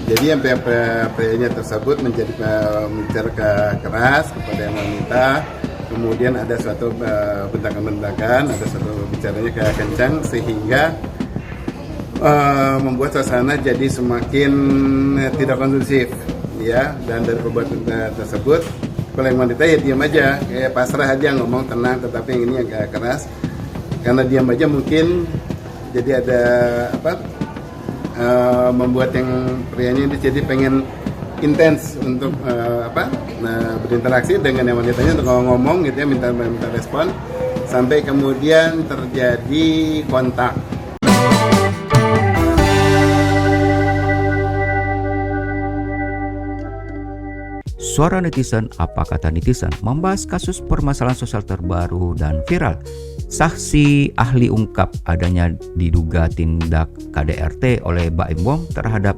Jadi yang prianya tersebut bicara keras kepada yang wanita, kemudian ada suatu bentakan-bentakan, ada suatu bicaranya kayak kencang sehingga membuat suasana jadi semakin tidak kondusif, ya. Dan dari perbuatan tersebut, kalau yang wanita ya diam aja, kayak pasrah aja, ngomong tenang, tetapi yang ini agak keras. Karena diam aja mungkin jadi ada membuat yang prianya ini jadi pengen intens untuk berinteraksi dengan yang wanitanya untuk ngomong gitu ya, minta respon, sampai kemudian terjadi kontak. Suara netizen, apa kata netizen, membahas kasus permasalahan sosial terbaru dan viral. Saksi ahli ungkap adanya diduga tindak KDRT oleh Baim Wong terhadap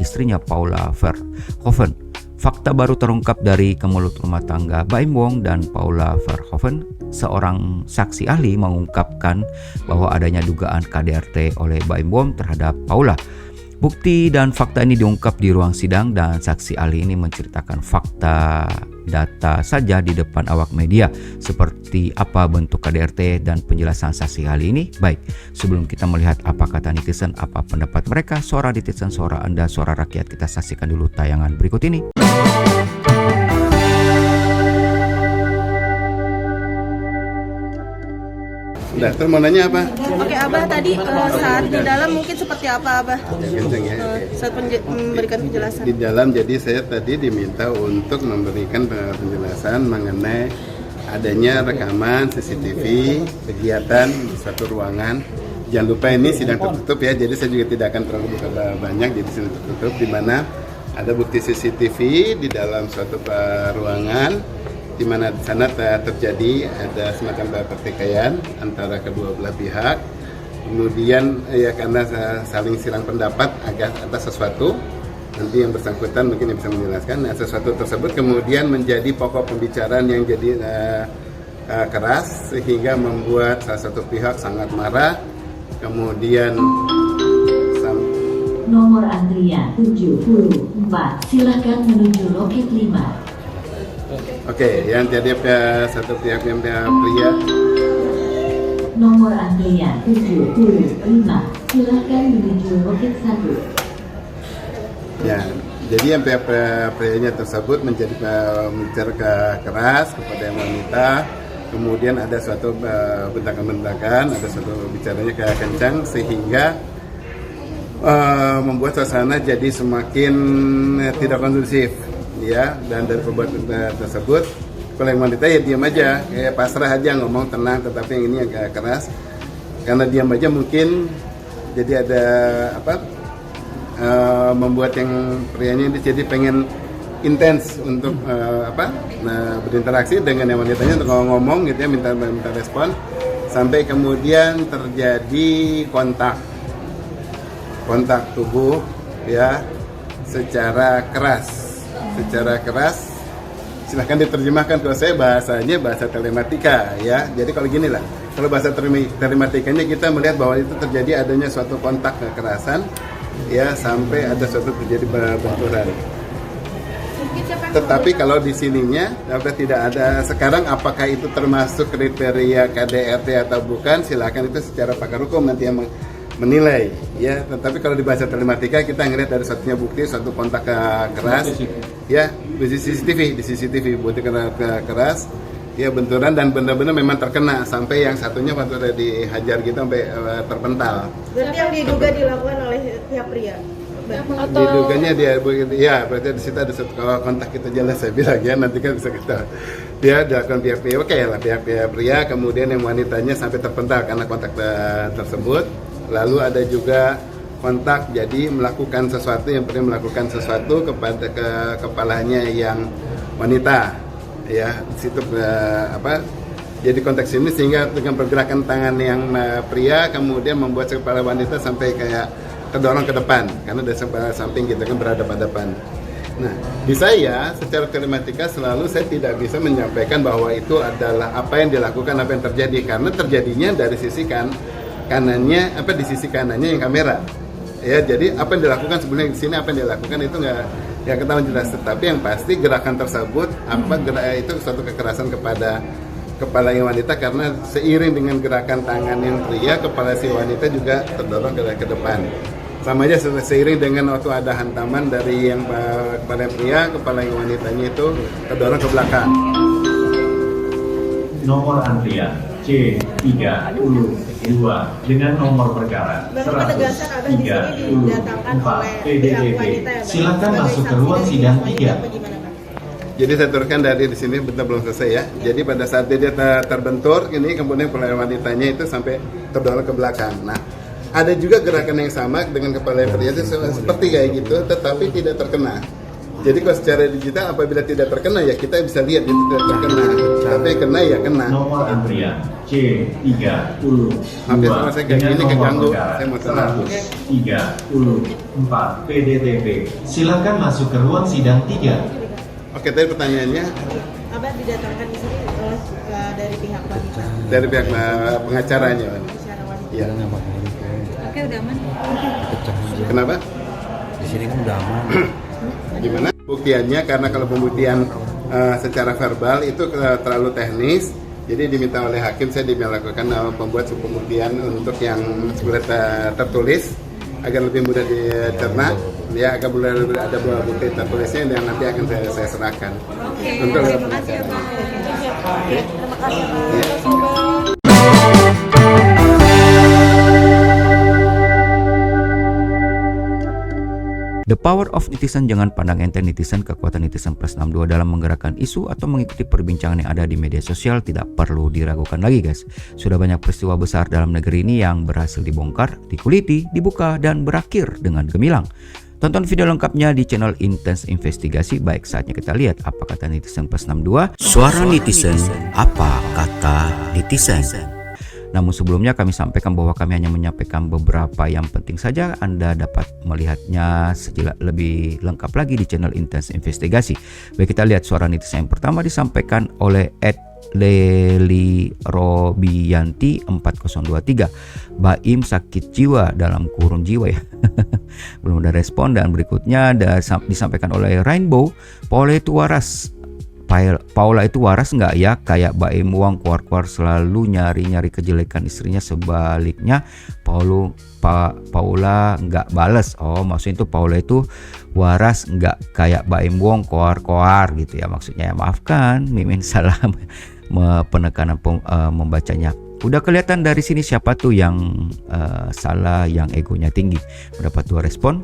istrinya Paula Verhoeven. Fakta baru terungkap dari kemulut rumah tangga Baim Wong dan Paula Verhoeven. Seorang saksi ahli mengungkapkan bahwa adanya dugaan KDRT oleh Baim Wong terhadap Paula. Bukti dan fakta ini diungkap di ruang sidang dan saksi ahli ini menceritakan fakta data saja di depan awak media. Seperti apa bentuk KDRT dan penjelasan saksi ahli ini? Baik, sebelum kita melihat apa kata netizen, apa pendapat mereka, suara netizen, suara Anda, suara rakyat, kita saksikan dulu tayangan berikut ini. Nah, terus mau nanya apa? Oke, Abah tadi saat di dalam mungkin seperti apa, Abah? Kenceng ya. Saat memberikan penjelasan. Di dalam, jadi saya tadi diminta untuk memberikan penjelasan mengenai adanya rekaman CCTV kegiatan di suatu ruangan. Jangan lupa ini sidang tertutup ya, jadi saya juga tidak akan terlalu buka banyak, jadi sidang tertutup di mana ada bukti CCTV di dalam suatu ruangan, di mana di sana terjadi ada semacam pertikaian antara kedua belah pihak. Kemudian ya karena saling silang pendapat atas sesuatu, nanti yang bersangkutan mungkin yang bisa menjelaskan. Nah, sesuatu tersebut kemudian menjadi pokok pembicaraan yang jadi keras sehingga membuat salah satu pihak sangat marah. Kemudian nomor antrian 74, silakan menuju loket 5. Oke, yang jadi satu pihak yang pria. Nomor antrian 75, silakan menuju loket 1. Ya, jadi yang prianya tersebut bicara keras kepada yang wanita, kemudian ada suatu bentakan-bentakan, ada suatu bicaranya kayak kencang sehingga membuat suasana jadi semakin tidak kondusif, ya. Dan dari perbuatan tersebut, kalau yang wanita ya diam aja, kayak pasrah aja, ngomong tenang, tetapi yang ini agak keras. Karena diam aja mungkin jadi ada membuat yang prianya ini jadi pengen intens untuk berinteraksi dengan yang wanitanya untuk ngomong gitu ya, minta respon, sampai kemudian terjadi kontak tubuh ya secara keras. Silahkan diterjemahkan, kalau saya bahasanya bahasa telematika ya. Jadi kalau gini lah, kalau bahasa telematikanya kita melihat bahwa itu terjadi adanya suatu kontak kekerasan ya, sampai ada suatu terjadi benturan. Tetapi kalau di sininya tidak ada sekarang, apakah itu termasuk kriteria KDRT atau bukan, silakan itu secara pakar hukum nanti yang menilai ya. Tetapi kalau di bahasa telematika kita ngelihat dari satunya bukti suatu kontak keras ya, di CCTV bukti keras ya, benturan dan benar-benar memang terkena sampai yang satunya waktu udah dihajar gitu sampai terpental. Berarti yang diduga dilakukan oleh pihak pria? Diduganya dia ya, berarti di situ ada satu kontak, kita jelas saya bilang ya, nanti kan bisa kita dia dilakukan pihak pria, oke lah pihak pria, kemudian yang wanitanya sampai terpental karena kontak tersebut. Lalu ada juga kontak jadi melakukan sesuatu, yang pernah melakukan sesuatu kepada kepalanya yang wanita ya, di situ jadi konteks ini sehingga dengan pergerakan tangan yang pria kemudian membuat kepala wanita sampai kayak terdorong ke depan karena dari samping kita kan berhadapan-hadapan. Nah, di saya secara telematika selalu saya tidak bisa menyampaikan bahwa itu adalah apa yang dilakukan, apa yang terjadi, karena terjadinya dari sisi kanannya, di sisi kanannya yang kamera. Ya, jadi apa yang dilakukan sebenarnya di sini, apa yang dilakukan itu nggak ketahuan jelas. Tetapi yang pasti gerakan tersebut itu suatu kekerasan kepada kepala yang wanita, karena seiring dengan gerakan tangan yang pria, kepala si wanita juga terdorong ke depan. Sama aja seiring dengan waktu ada hantaman dari yang kepala pria, kepala yang wanitanya itu terdorong ke belakang. Nomor antrian C32 dengan nomor perkara 134 PDTP. Silakan masuk ke ruang sidang 3. Jadi saya turunkan dari di sini, bentar belum selesai ya. Jadi pada saat dia terbentur ini, kemudian kepala wanitanya itu sampai terdorong ke belakang. Nah, ada juga gerakan yang sama dengan kepala pria itu seperti kayak gitu, tetapi tidak terkena. Jadi kalau secara digital apabila tidak terkena ya kita bisa lihat dia tidak terkena, tapi kena ya kena. Nomor antrian C32 Hampir sama saya kayak gini keganggu, saya mau tenang. 134 PDTP. Silakan masuk ke ruang sidang 3. Oke, tadi pertanyaannya Abah didatangkan di sini dari pihak wanita. dari pihak pengacaranya. Bicara wanita. Iya. Oke, udah aman. Kenapa? Di sini kan udah aman. Gimana? Buktiannya karena kalau pembuktian secara verbal itu terlalu teknis, jadi diminta oleh hakim saya melakukan pembuat pembuktian untuk yang sebenarnya tertulis agar lebih mudah dicerna, ya agar ada bukti tertulisnya yang nanti akan saya serahkan. Oke, Untuk terima kasih ya Pak. Terima kasih Pak. The power of netizen. Jangan pandang enteng netizen. Kekuatan netizen plus 62 dalam menggerakkan isu atau mengikuti perbincangan yang ada di media sosial tidak perlu diragukan lagi guys. Sudah banyak peristiwa besar dalam negeri ini yang berhasil dibongkar, dikuliti, dibuka, dan berakhir dengan gemilang. Tonton video lengkapnya di channel Intense Investigasi. Baik, saatnya kita lihat apa kata netizen plus 62. Suara netizen, apa kata netizen? Namun sebelumnya kami sampaikan bahwa kami hanya menyampaikan beberapa yang penting saja. Anda dapat melihatnya lebih lengkap lagi di channel Intense Investigasi. Baik, kita lihat suara netizen yang pertama disampaikan oleh Leli Robianti 4023. Baim sakit jiwa dalam kurun jiwa ya. Belum ada respon. Dan berikutnya disampaikan oleh Rainbow. Paula itu waras nggak ya? Kayak Baim Wang keluar-keluar selalu nyari-nyari kejelekan istrinya. Sebaliknya Paula nggak bales. Oh, maksudnya itu Paula itu waras nggak kayak Baim Wang keluar-keluar gitu ya maksudnya. Ya, maafkan, mimin salah penekanan membacanya. Udah kelihatan dari sini siapa tuh yang salah, yang egonya tinggi. Mendapat 2 respon.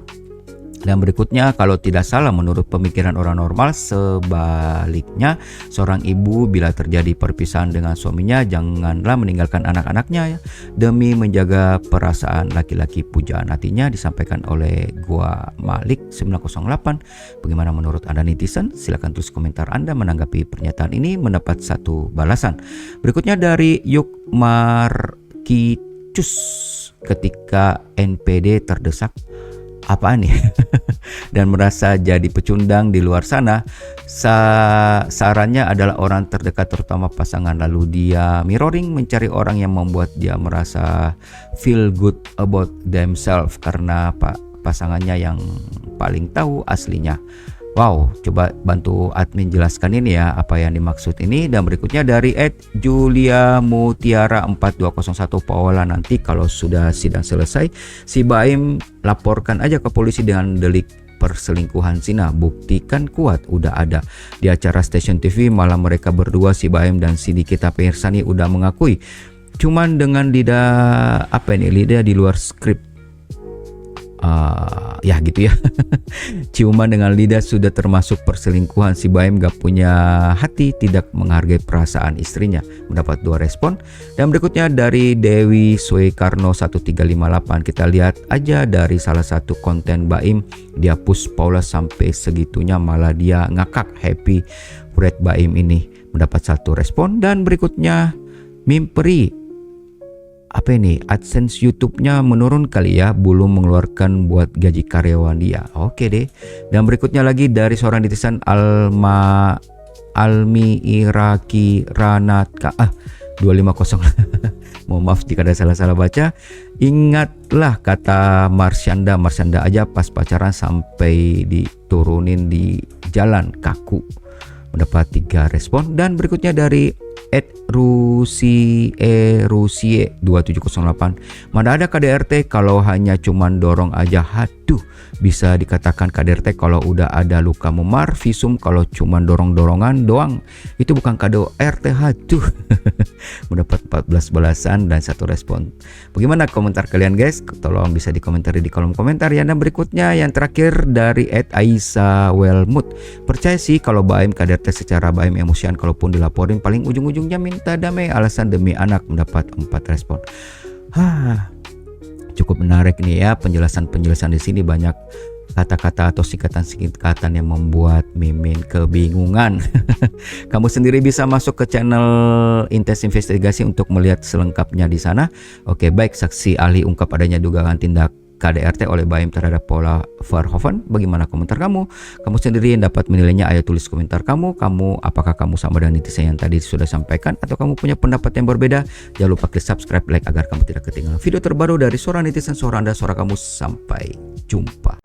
Dan berikutnya, kalau tidak salah menurut pemikiran orang normal, sebaliknya seorang ibu bila terjadi perpisahan dengan suaminya janganlah meninggalkan anak-anaknya ya, demi menjaga perasaan laki-laki pujaan hatinya. Disampaikan oleh Gua Malik 908. Bagaimana menurut Anda netizen? Silahkan tulis komentar Anda menanggapi pernyataan ini. Mendapat 1 balasan. Berikutnya dari Yuk Markicus. Ketika NPD terdesak apaan nih dan merasa jadi pecundang di luar sana, sarannya adalah orang terdekat terutama pasangan, lalu dia mirroring mencari orang yang membuat dia merasa feel good about themselves karena pasangannya yang paling tahu aslinya. Wow, coba bantu admin jelaskan ini ya apa yang dimaksud ini. Dan berikutnya dari Julia Mutiara 4201. Paula, nanti kalau sudah sidang selesai si Baim laporkan aja ke polisi dengan delik perselingkuhan zina, buktikan kuat, udah ada di acara stasiun TV. Malah mereka berdua, si Baim dan si Nikita Mirzani, udah mengakui cuman dengan lidah lidah di luar skrip. Ya gitu ya. Ciuman dengan lidah sudah termasuk perselingkuhan. Si Baim gak punya hati, tidak menghargai perasaan istrinya. Mendapat 2 respon. Dan berikutnya dari Dewi Soekarno 1358. Kita lihat aja dari salah satu konten Baim, dia push Paula sampai segitunya, malah dia ngakak happy Red Baim ini. Mendapat 1 respon. Dan berikutnya Mimperi, AdSense YouTube-nya menurun kali ya, belum mengeluarkan buat gaji karyawan dia. Oke deh. Dan berikutnya lagi dari seorang netizen Almi Iraki Ranatka. 250. Mohon maaf jika ada salah-salah baca. Ingatlah kata Marsyanda aja pas pacaran sampai diturunin di jalan kaku. Mendapat 3 respon. Dan berikutnya dari Rusie 2708. Mana ada KDRT kalau hanya cuman dorong aja. Haduh, bisa dikatakan KDRT kalau udah ada luka memar, visum kalau cuman dorong-dorongan doang. Itu bukan KDRT. Haduh. Mendapat 14 balasan dan 1 respon. Bagaimana komentar kalian guys? Tolong bisa dikomentari di kolom komentar ya. Dan berikutnya yang terakhir dari Aisyah Welmut. Percaya sih kalau Baim KDRT secara Baim emosian, kalaupun dilaporin paling ujung-ujungnya minta damai, alasan demi anak. Mendapat 4 respon. Cukup menarik nih ya penjelasan di sini, banyak kata-kata atau singkatan yang membuat Mimin kebingungan. Kamu sendiri bisa masuk ke channel Intens Investigasi untuk melihat selengkapnya di sana. Oke, baik, saksi ahli ungkap adanya dugaan tindak KDRT oleh Baim terhadap Paula Verhoeven. Bagaimana komentar kamu? Kamu sendiri yang dapat menilainya. Ayo tulis komentar kamu. Apakah kamu sama dengan netizen yang tadi sudah sampaikan, atau kamu punya pendapat yang berbeda? Jangan lupa klik subscribe, like agar kamu tidak ketinggalan video terbaru dari Suara Netizen, suara Anda, suara kamu. Sampai jumpa.